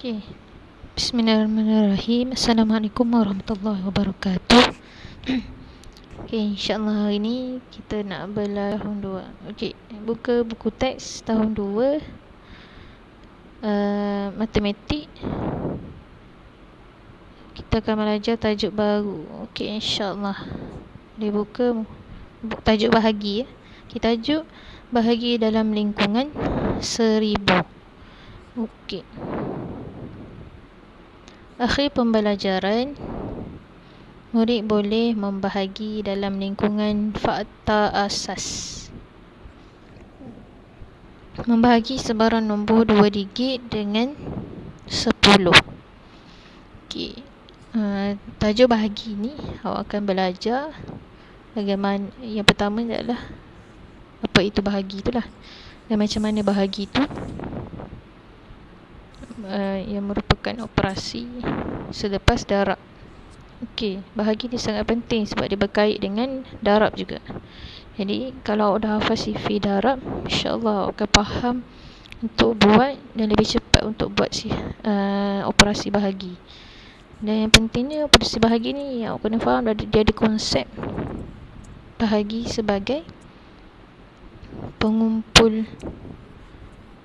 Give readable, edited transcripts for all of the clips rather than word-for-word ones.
Okay. Bismillahirrahmanirrahim. Assalamualaikum warahmatullahi wabarakatuh. Okay, insyaAllah hari ni kita nak belajar tahun 2. Okay, buka buku teks tahun 2 matematik. Kita akan belajar tajuk baru. Okay, insyaAllah. Dia buka tajuk bahagi. Okay, tajuk bahagi dalam lingkungan 1000. Okay. Akhir pembelajaran, murid boleh membahagi dalam lingkungan fakta asas. Membahagi sebarang nombor 2 digit dengan 10. Okey. Tajuk bahagi ni awak akan belajar bagaimana. Yang pertama adalah apa itu bahagi itulah. Dan macam mana bahagi itu yang merupakan operasi selepas darab. Okey, bahagi ni sangat penting sebab dia berkait dengan darab juga. Jadi kalau awak dah hafal sifir darab, insya-Allah awak akan faham untuk buat dan lebih cepat untuk buat operasi bahagi. Dan yang pentingnya operasi bahagi ni awak kena faham dia ada konsep bahagi sebagai pengumpul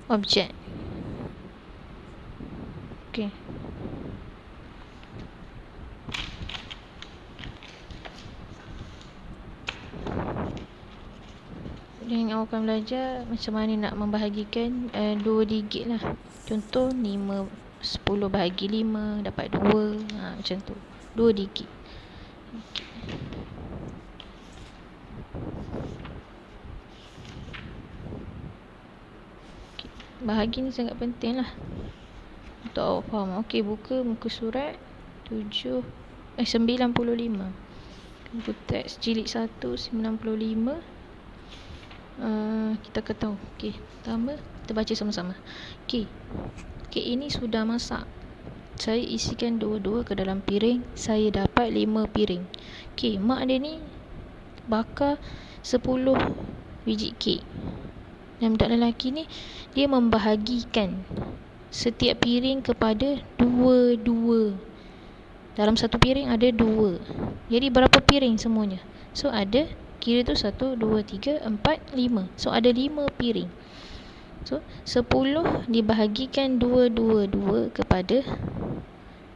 objek. Okey. Dan awak akan belajar macam mana nak membahagikan 2 digit lah. Contoh 5, 10 bahagi 5 dapat 2. Macam tu. 2 digit. Okay. Bahagi ni sangat penting lah untuk awak faham. Okey, buka muka surat 95. Buku teks jilid 1 95. Kita akan tahu. Okey, pertama kita baca sama-sama. Okey. Kek ini sudah masak. Saya isikan 2 ke dalam piring. Saya dapat 5 piring. Okey, mak dia ni bakar 10 biji kek. Dan budak lelaki ni dia membahagikan setiap piring kepada 2. Dalam satu piring ada 2. Jadi berapa piring semuanya? So ada, kira tu 1, 2, 3, 4, 5. So ada 5 piring. So 10 dibahagikan 2 kepada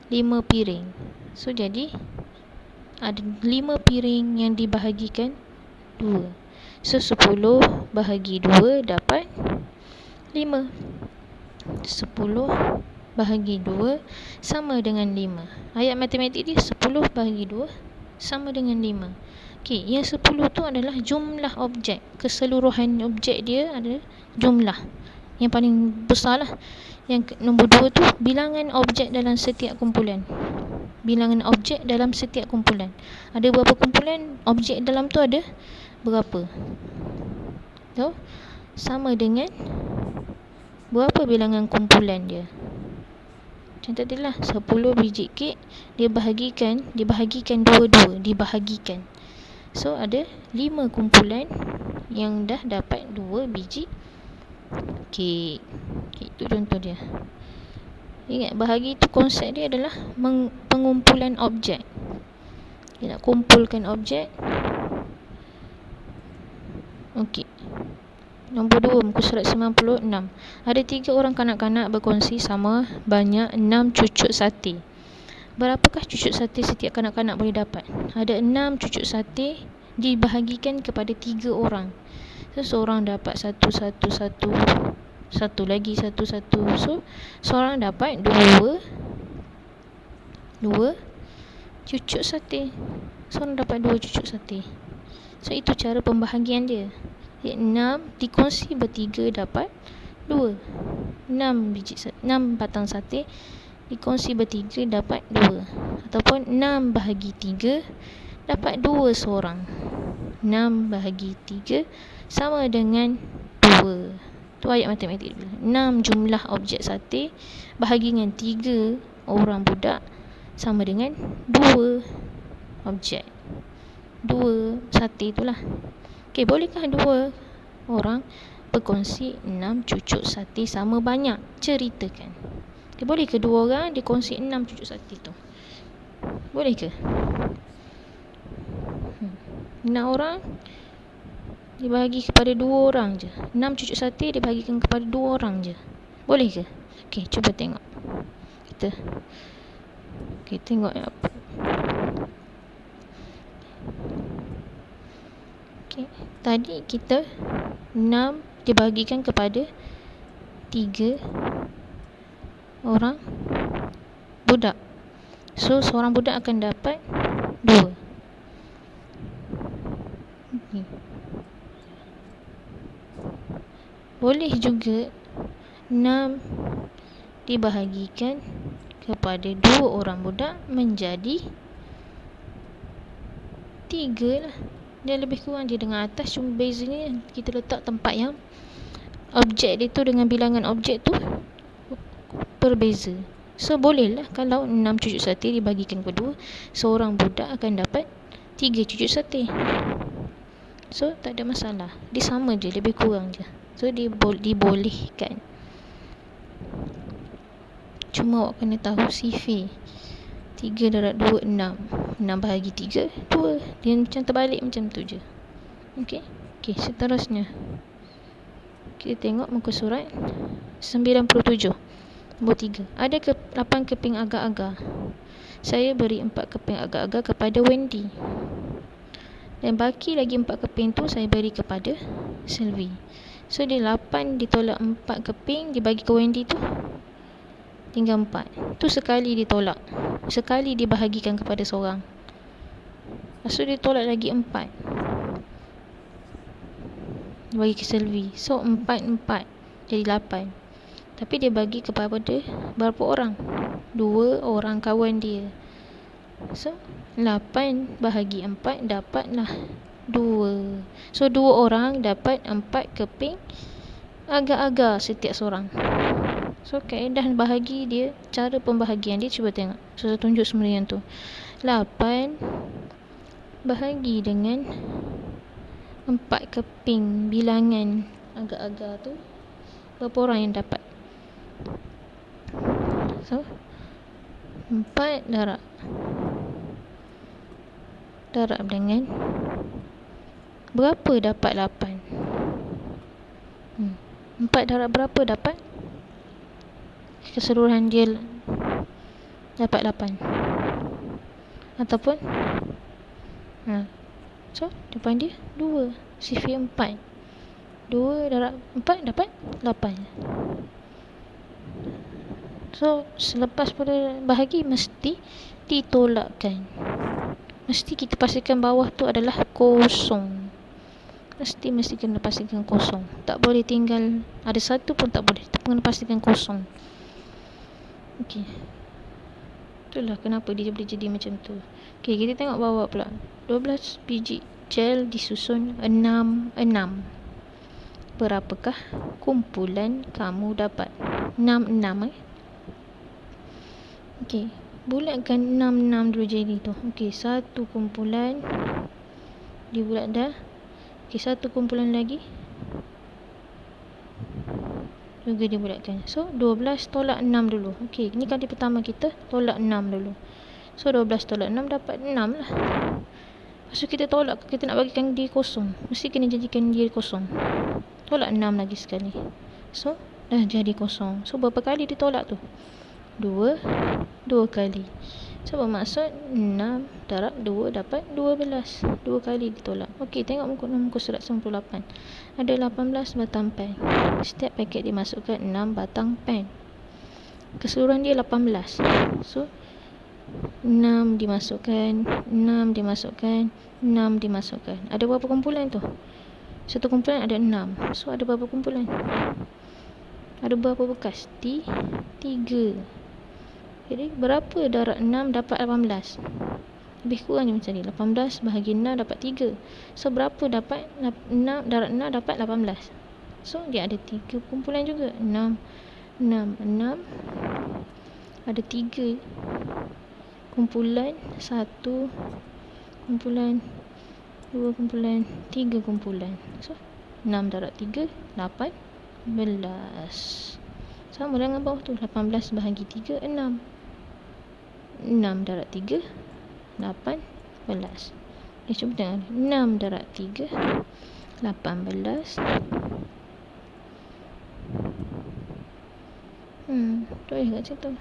5 piring. So jadi ada 5 piring yang dibahagikan 2. So 10 bahagi 2 dapat 5. 10 bahagi 2 sama dengan 5. Ayat matematik dia 10 bahagi 2 sama dengan 5. Okey, yang 10 tu adalah jumlah objek. Keseluruhan objek dia adalah jumlah. Yang paling besar lah. Yang nombor 2 tu bilangan objek dalam setiap kumpulan. Bilangan objek dalam setiap kumpulan. Ada berapa kumpulan objek dalam tu ada berapa? So, sama dengan berapa bilangan kumpulan dia. Macam tadi lah, 10 biji kek dibahagikan 2. Dibahagikan. So ada 5 kumpulan yang dah dapat 2 biji kek. Itu contoh dia. Ingat, bahagi tu konsep dia adalah pengumpulan objek. Dia nak kumpulkan objek. Okey. Nombor 2, muka surat 96. Ada 3 orang kanak-kanak berkongsi sama banyak 6 cucuk sate. Berapakah cucuk sate setiap kanak-kanak boleh dapat? Ada 6 cucuk sate dibahagikan kepada 3 orang. So seorang dapat satu lagi satu. So seorang dapat 2 cucuk sate. Seorang dapat 2 cucuk sate. So itu cara pembahagian dia. 6 dikongsi bertiga dapat 2. 6 batang sate dikongsi bertiga dapat 2. Ataupun 6 bahagi 3 dapat 2 seorang. 6 bahagi 3 sama dengan 2. Tu ayat matematik. 6 jumlah objek sate bahagi dengan 3 orang budak sama dengan 2 objek. 2 sate itulah. Okey, bolehkah 2 orang berkongsi 6 cucuk sate sama banyak? Ceritakan. Boleh ke 2 orang dia kongsi 6 cucuk sate tu? Boleh ke? 6 orang dibagi kepada 2 orang je. 6 cucuk sate dibagikan kepada 2 orang je. Boleh ke? Okey, cuba tengok. Kita tengok apa. Okey, tadi kita 6 dibagikan kepada 3 orang budak. So, seorang budak akan dapat 2. Okay. Boleh juga 6 dibahagikan kepada 2 orang budak menjadi 3 lah. Dia lebih kurang je dengan atas, cuma bezanya kita letak tempat yang objek dia tu dengan bilangan objek tu berbeza. So bolehlah kalau 6 cucuk sate dibagikan kedua, seorang budak akan dapat 3 cucuk sate. So tak ada masalah, dia sama je, lebih kurang je. So dibolehkan. Cuma awak kena tahu sifir 3/2 6. 6 bahagi 3 2. Dia macam terbalik macam tu je. Okey. Okey, seterusnya kita tengok muka surat 97. Nombor 3. Ada 8 keping agar-agar. Saya beri 4 keping agar-agar kepada Wendy. Dan baki lagi 4 keping tu saya beri kepada Sylvie. So dia 8 ditolak 4 keping dibagi ke Wendy tu tinggal 4. Tu sekali ditolak. Sekali dibahagikan kepada seorang. Lepas tu dia tolak lagi 4. Bagi ke Sylvie. So 4 jadi 8. Tapi dia bagi kepada berapa orang? 2 orang kawan dia. So 8 bahagi 4 dapatlah 2. So 2 orang dapat 4 keping agar-agar setiap seorang. So kaedah bahagi dia, cara pembahagian dia, cuba tengok. So saya tunjuk semula yang tu. 8 bahagi dengan 4 keping bilangan agar-agar tu, berapa orang yang dapat? So 4 darab dengan berapa dapat 8? 4 darab berapa dapat? Keseluruhan dia dapat 8. Ataupun so depan dia 2. Sifir 4. 2 darab 4 dapat 8. So selepas pada bahagi mesti ditolakkan. Mesti kita pastikan bawah tu adalah kosong. Mesti kena pastikan kosong. Tak boleh tinggal ada satu pun, tak boleh. Kita kena pastikan kosong. Okey. Itulah kenapa dia boleh jadi macam tu. Okey, kita tengok bawah pula. 12 biji gel disusun 6. Berapakah kumpulan kamu dapat? 6. Okey, bulatkan 6 dulu jadi tu. Okey, satu kumpulan dibulat dah. Okey, satu kumpulan lagi juga dibulatkan. So 12 tolak 6 dulu. Okey, ni kali pertama kita tolak 6 dulu. So 12 tolak 6 dapat 6 lah. Lepas tu kita tolak, kita nak bagikan dia kosong, mesti kena jadikan dia kosong. Tolak 6 lagi sekali. So dah jadi kosong. So berapa kali ditolak tu? 2 kali. So bermaksud 6 darab 2 dapat 12. 2 kali ditolak. Okey, tengok muka surat 98. Ada 18 batang pen. Setiap paket dimasukkan 6 batang pen. Keseluruhan dia 18. So 6 dimasukkan, 6 dimasukkan, 6 dimasukkan. Ada berapa kumpulan tu? Satu kumpulan ada 6. So ada berapa kumpulan? Ada berapa bekas? 3. Jadi berapa darab 6 dapat 18? Lebih kurang je macam ni. 18 bahagi 6 dapat 3. So berapa dapat 6 darab 6 dapat 18? So dia ada 3 kumpulan juga. 6. Ada 3 kumpulan, 1 kumpulan, 2 kumpulan, 3 kumpulan. So 6 darab 3 18. Sama dengan bawah tu, 18 bahagi 3, 6. 6 darab 3, 18. Cuba tengok, 6 darab 3, 18. Tu kat situ.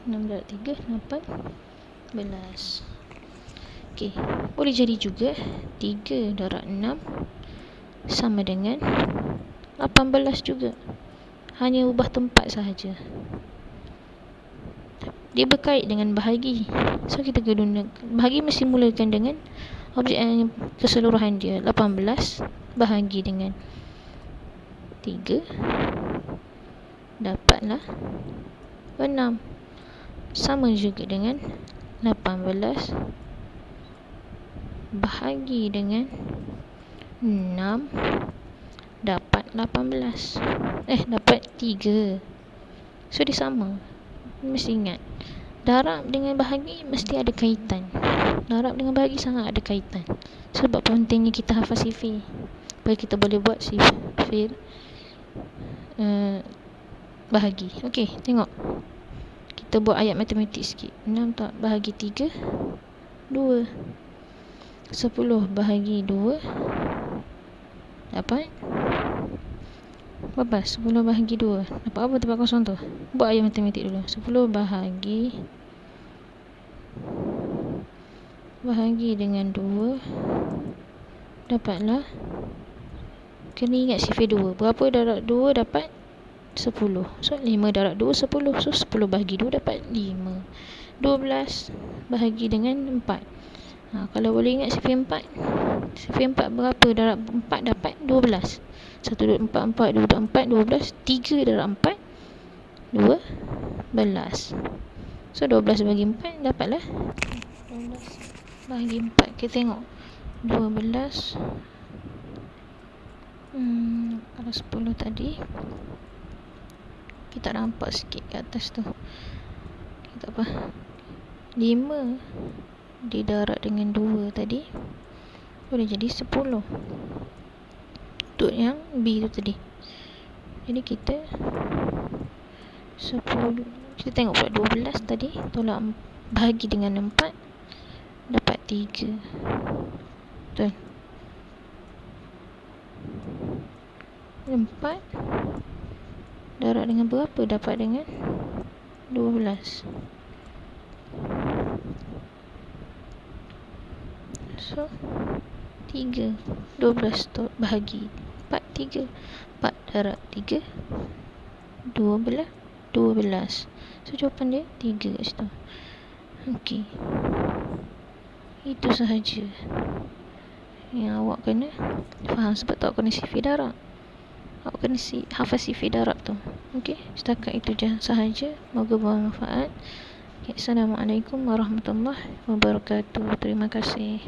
6 darab 3, 18. Okey, boleh jadi juga 3 darab 6 sama dengan 18 juga. Hanya ubah tempat sahaja. Dia berkait dengan bahagi. So kita guna bahagi mesti mulakan dengan objek yang keseluruhan dia. 18 bahagi dengan 3 dapatlah 6. Sama juga dengan 18 bahagi dengan 6 dapat 18. Dapat 3. So dia sama. Mesti ingat, darab dengan bahagi mesti ada kaitan. Darab dengan bahagi sangat ada kaitan. Sebab pentingnya kita hafal sifir, supaya kita boleh buat sifir bahagi. Okey, tengok. Kita buat ayat matematik sikit. 6 tak bahagi 3, 2. 10 bahagi 2 dapat berapa? 10 bahagi 2 dapat apa tempat kosong tu? Buat ayat matematik dulu. 10 bahagi dengan 2 dapatlah, kena ingat sifir 2. Berapa darab 2 dapat 10. So 5 darab 2 10. So 10 bahagi 2 dapat 5. 12 bahagi dengan 4. Kalau boleh ingat sifir 4. Sifir 4 berapa darab 4 dapat 12. 1, 2, 4, 4, 2, 4, 12. 3 darab 4 12. So 12 bagi 4 dapatlah 12 bagi 4. Kita tengok 12 kalau 10 tadi kita nampak sikit kat atas tu. Tak apa, 5 didarab dengan 2 tadi boleh jadi 10 untuk yang B tu tadi. Jadi kita 10, kita tengok pula 12 tadi tolak bahagi dengan 4 dapat 3. Betul. 4 darab dengan berapa dapat dengan 12. So 3, 12 bahagi 4, 3. 4 darab 3 12. So jawapan dia 3 kat situ. Okey, itu sahaja yang awak kena faham. Sebab tu awak kena sifir darab. Awak kena hafal sifir darab tu. Okey, setakat itu je sahaja. Moga bermanfaat. Assalamualaikum warahmatullahi wabarakatuh. Terima kasih.